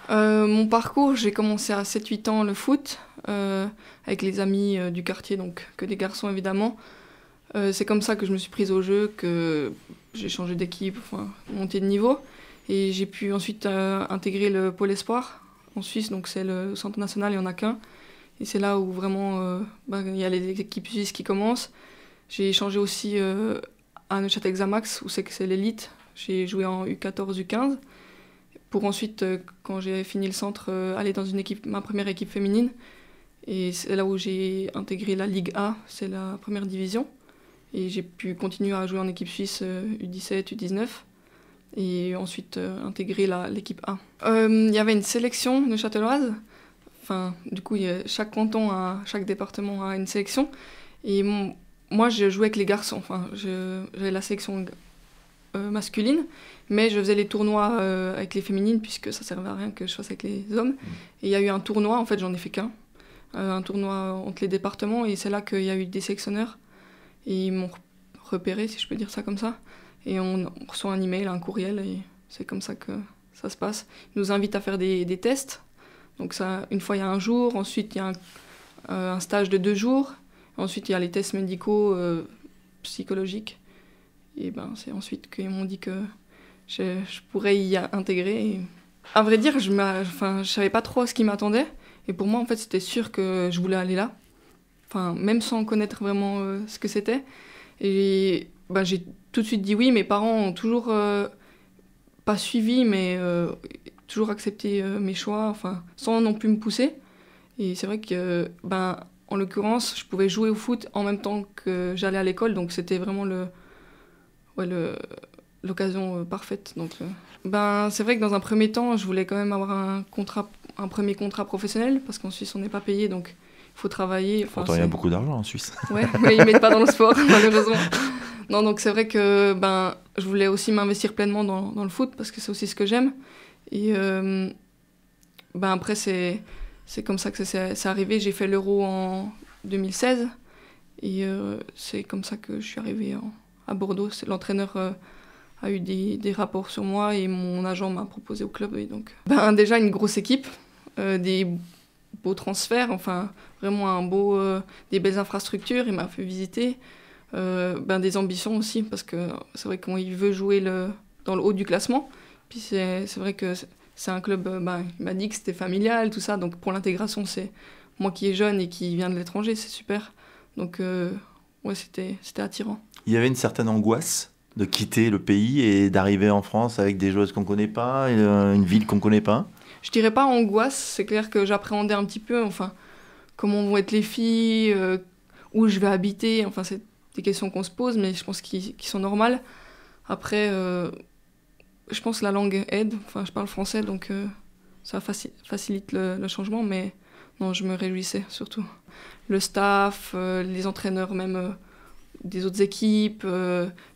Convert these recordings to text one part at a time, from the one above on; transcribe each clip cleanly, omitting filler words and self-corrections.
Mon parcours, j'ai commencé à 7-8 ans le foot, avec les amis du quartier, donc que des garçons évidemment. C'est comme ça que je me suis prise au jeu, que j'ai changé d'équipe, enfin monté de niveau. Et j'ai pu ensuite intégrer le pôle espoir en Suisse, donc c'est le centre national, il n'y en a qu'un. Et c'est là où vraiment il y a les équipes suisses qui commencent. J'ai changé aussi à Neuchâtel Xamax, où c'est l'élite. J'ai joué en U14, U15. Pour ensuite, quand j'ai fini le centre, aller dans ma première équipe féminine. Et c'est là où j'ai intégré la Ligue A, c'est la première division. Et j'ai pu continuer à jouer en équipe suisse U17, U19. Et ensuite intégrer l'équipe A. Il y avait une sélection neuchâteloise. Enfin, du coup, chaque canton, chaque département a une sélection. Et moi, je jouais avec les garçons. Enfin, j'avais la sélection masculine, mais je faisais les tournois avec les féminines, puisque ça servait à rien que je fasse avec les hommes. Et il y a eu un tournoi, en fait, j'en ai fait qu'un. Un tournoi entre les départements, et c'est là qu'il y a eu des sélectionneurs. Et ils m'ont repéré, si je peux dire ça comme ça. Et on reçoit un email, un courriel, et c'est comme ça que ça se passe. Ils nous invitent à faire des tests. Donc ça, une fois, il y a un jour. Ensuite, il y a un stage de 2 jours. Ensuite, il y a les tests médicaux, psychologiques. Et c'est ensuite qu'ils m'ont dit que je pourrais y intégrer. Et à vrai dire, je savais pas trop ce qui m'attendait. Et pour moi, en fait, c'était sûr que je voulais aller là. Enfin, même sans connaître vraiment ce que c'était. Et j'ai tout de suite dit oui. Mes parents ont toujours pas suivi, mais toujours accepté mes choix, enfin, sans non plus me pousser. Et c'est vrai que, en l'occurrence, je pouvais jouer au foot en même temps que j'allais à l'école, donc c'était vraiment l'occasion parfaite. Donc, c'est vrai que dans un premier temps, je voulais quand même avoir un premier contrat professionnel, parce qu'en Suisse, on n'est pas payé, donc il faut travailler. Enfin, pourtant, il y a beaucoup d'argent en Suisse. Ouais, mais ils ne mettent pas dans le sport, malheureusement. Non, donc c'est vrai que je voulais aussi m'investir pleinement dans le foot, parce que c'est aussi ce que j'aime. Et après, c'est comme ça que c'est arrivé. J'ai fait l'Euro en 2016, et c'est comme ça que je suis arrivée à Bordeaux. L'entraîneur a eu des rapports sur moi, et mon agent m'a proposé au club. Et donc, déjà une grosse équipe, des beaux transferts, enfin vraiment des belles infrastructures. Il m'a fait visiter. Des ambitions aussi, parce que c'est vrai qu'il veut jouer dans le haut du classement. Puis c'est vrai que c'est un club, il m'a dit que c'était familial, tout ça. Donc pour l'intégration, c'est moi qui est jeune et qui vient de l'étranger, c'est super. Donc ouais, c'était attirant. Il y avait une certaine angoisse de quitter le pays et d'arriver en France avec des joueuses qu'on ne connaît pas, une ville qu'on ne connaît pas. Je dirais pas angoisse, c'est clair que j'appréhendais un petit peu, enfin, comment vont être les filles, où je vais habiter, enfin, c'est des questions qu'on se pose, mais je pense qu'ils sont normales. Après, je pense que la langue aide, enfin, je parle français, donc ça facilite le changement, mais non, je me réjouissais surtout. Le staff, les entraîneurs même des autres équipes,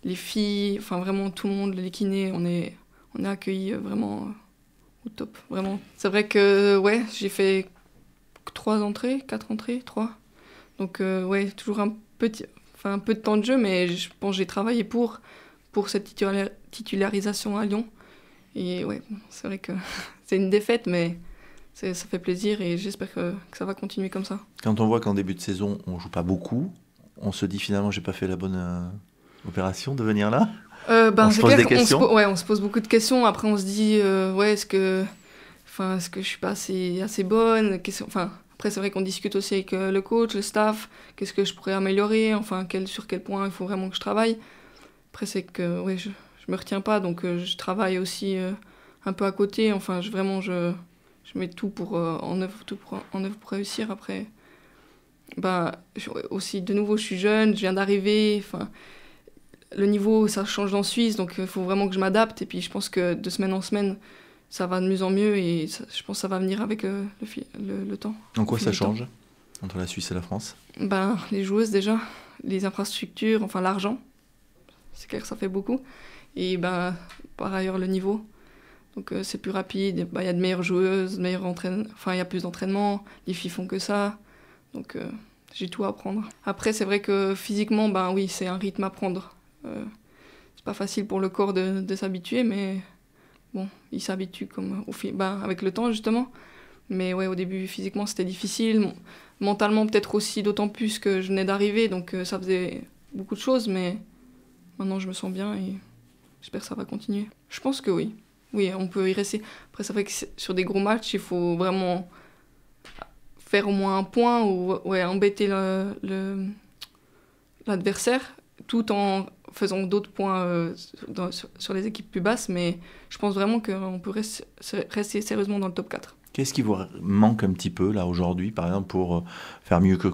les filles, enfin vraiment tout le monde, les kinés, on est accueillis vraiment au top, vraiment. C'est vrai que ouais, j'ai fait 4 entrées, 3. Donc ouais, toujours un peu de temps de jeu, mais je pense que j'ai travaillé pour cette titularisation à Lyon. Et ouais, c'est vrai que c'est une défaite, mais ça fait plaisir, et j'espère que ça va continuer comme ça. Quand on voit qu'en début de saison, on ne joue pas beaucoup, on se dit finalement, j'ai pas fait la bonne opération de venir là. On se pose des questions. On se pose beaucoup de questions. Après, on se dit, est-ce que je suis pas assez bonne? Après, c'est vrai qu'on discute aussi avec le coach, le staff. Qu'est-ce que je pourrais améliorer? Enfin, sur quel point il faut vraiment que je travaille? Après, c'est que je me retiens pas, donc je travaille aussi un peu à côté. Enfin, je mets tout en œuvre pour réussir. Après, aussi, de nouveau, je suis jeune, je viens d'arriver. Enfin, le niveau, ça change en Suisse, donc il faut vraiment que je m'adapte. Et puis, je pense que de semaine en semaine, ça va de mieux en mieux, et je pense que ça va venir avec le temps. En quoi ça change entre la Suisse et la France? Les joueuses, déjà, les infrastructures, enfin l'argent. C'est clair que ça fait beaucoup. Et par ailleurs, le niveau. Donc c'est plus rapide, il y a de meilleures joueuses, il y a plus d'entraînement, les filles font que ça. Donc j'ai tout à apprendre. Après, c'est vrai que physiquement, oui, c'est un rythme à prendre. C'est pas facile pour le corps de s'habituer, mais bon, ils s'habituent avec le temps, justement. Mais ouais, au début, physiquement, c'était difficile. Mentalement, peut-être aussi, d'autant plus que je venais d'arriver, donc ça faisait beaucoup de choses, mais maintenant, je me sens bien et j'espère que ça va continuer. Je pense que oui. Oui, on peut y rester. Après, c'est vrai que sur des gros matchs, il faut vraiment faire au moins un point ou embêter l'adversaire, tout en faisant d'autres points sur les équipes plus basses. Mais je pense vraiment qu'on peut rester sérieusement dans le top 4. Qu'est-ce qui vous manque un petit peu là aujourd'hui, par exemple, pour faire mieux que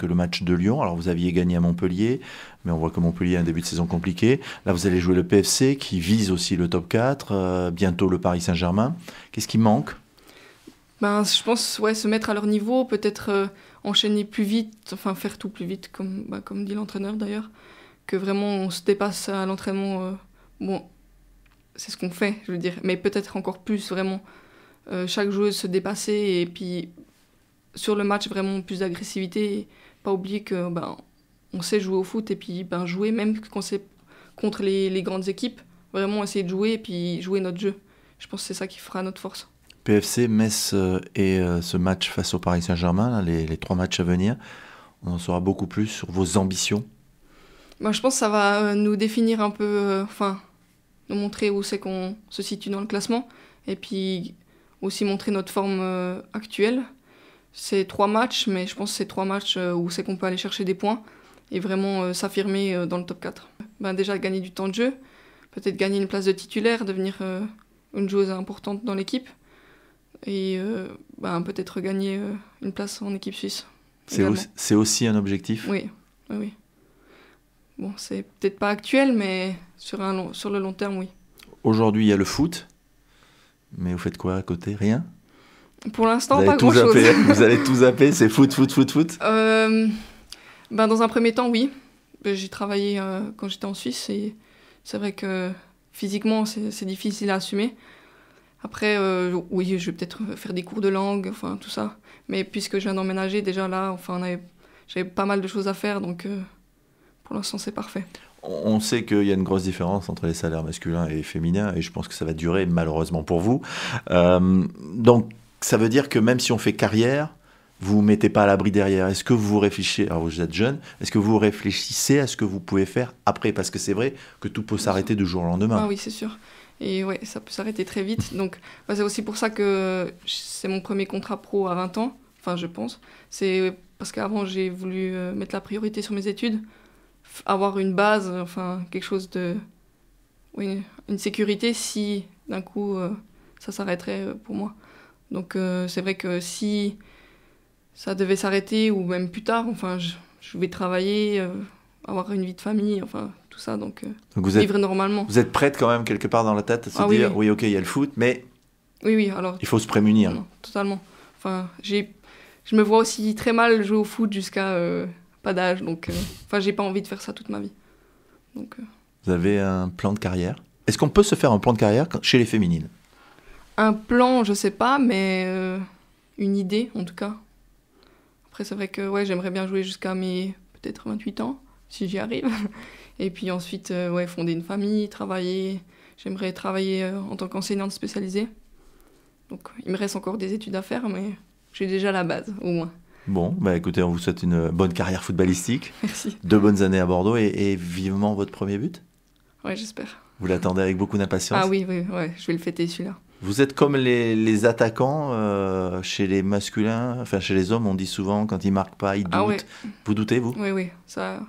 le match de Lyon? Alors vous aviez gagné à Montpellier, mais on voit que Montpellier a un début de saison compliqué. Là vous allez jouer le PFC qui vise aussi le top 4, bientôt le Paris Saint-Germain. Qu'est-ce qui manque? Je pense se mettre à leur niveau, peut-être enchaîner plus vite, enfin faire tout plus vite, comme dit l'entraîneur d'ailleurs, que vraiment on se dépasse à l'entraînement. Bon, c'est ce qu'on fait, je veux dire, mais peut-être encore plus vraiment. Chaque joueuse se dépasser et puis sur le match vraiment plus d'agressivité et pas oublier que on sait jouer au foot et puis jouer même quand c'est contre les grandes équipes, vraiment essayer de jouer et puis jouer notre jeu. Je pense que c'est ça qui fera notre force. PFC, Metz et ce match face au Paris Saint-Germain, là, les 3 matchs à venir, on en saura beaucoup plus sur vos ambitions. Je pense que ça va nous définir un peu, nous montrer où c'est qu'on se situe dans le classement et puis aussi montrer notre forme actuelle. C'est 3 matchs, mais je pense que c'est 3 matchs où c'est qu'on peut aller chercher des points et vraiment s'affirmer dans le top 4. Déjà gagner du temps de jeu, peut-être gagner une place de titulaire, devenir une joueuse importante dans l'équipe et peut-être gagner une place en équipe suisse. C'est aussi un objectif? Oui. Bon, c'est peut-être pas actuel, mais sur le long terme, oui. Aujourd'hui, il y a le foot. Mais vous faites quoi à côté? Rien? Pour l'instant, pas grand-chose. Vous allez tout zapper, c'est foot. Dans un premier temps, oui. J'ai travaillé quand j'étais en Suisse et c'est vrai que physiquement, c'est difficile à assumer. Après, oui, je vais peut-être faire des cours de langue, tout ça. Mais puisque je viens d'emménager, déjà là, j'avais pas mal de choses à faire, donc pour l'instant, c'est parfait. On sait qu'il y a une grosse différence entre les salaires masculins et féminins, et je pense que ça va durer malheureusement pour vous. Donc, ça veut dire que même si on fait carrière, vous ne vous mettez pas à l'abri derrière. Est-ce que vous réfléchissez, alors vous êtes jeune, est-ce que vous réfléchissez à ce que vous pouvez faire après? Parce que c'est vrai que tout peut s'arrêter du jour au lendemain. Ah oui, c'est sûr. Et ouais, ça peut s'arrêter très vite. Donc, c'est aussi pour ça que c'est mon premier contrat pro à 20 ans, je pense. C'est parce qu'avant, j'ai voulu mettre la priorité sur mes études, avoir une base, quelque chose de... Oui, une sécurité si d'un coup ça s'arrêterait pour moi. Donc c'est vrai que si ça devait s'arrêter ou même plus tard, je vais travailler, avoir une vie de famille, tout ça, donc vivre normalement. Vous êtes prête quand même quelque part dans la tête à se dire oui, ok, il y a le foot, mais oui, alors il faut se prémunir. Non, totalement. Je me vois aussi très mal jouer au foot jusqu'à pas d'âge, donc j'ai pas envie de faire ça toute ma vie. Donc, Vous avez un plan de carrière? Est-ce qu'on peut se faire un plan de carrière chez les féminines? Un plan, je sais pas, mais une idée en tout cas. Après, c'est vrai que j'aimerais bien jouer jusqu'à mes peut-être 28 ans, si j'y arrive. Et puis ensuite, fonder une famille, travailler. J'aimerais travailler en tant qu'enseignante spécialisée. Donc, il me reste encore des études à faire, mais j'ai déjà la base, au moins. Bon, écoutez, on vous souhaite une bonne carrière footballistique. Merci. 2 bonnes années à Bordeaux et vivement votre premier but? Ouais, j'espère. Vous l'attendez avec beaucoup d'impatience? Ah oui, je vais le fêter celui-là. Vous êtes comme les attaquants chez les masculins, chez les hommes, on dit souvent quand ils marquent pas, ils doutent. Ah ouais. Vous doutez, vous? Oui, ça,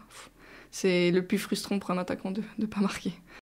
c'est le plus frustrant pour un attaquant de ne pas marquer.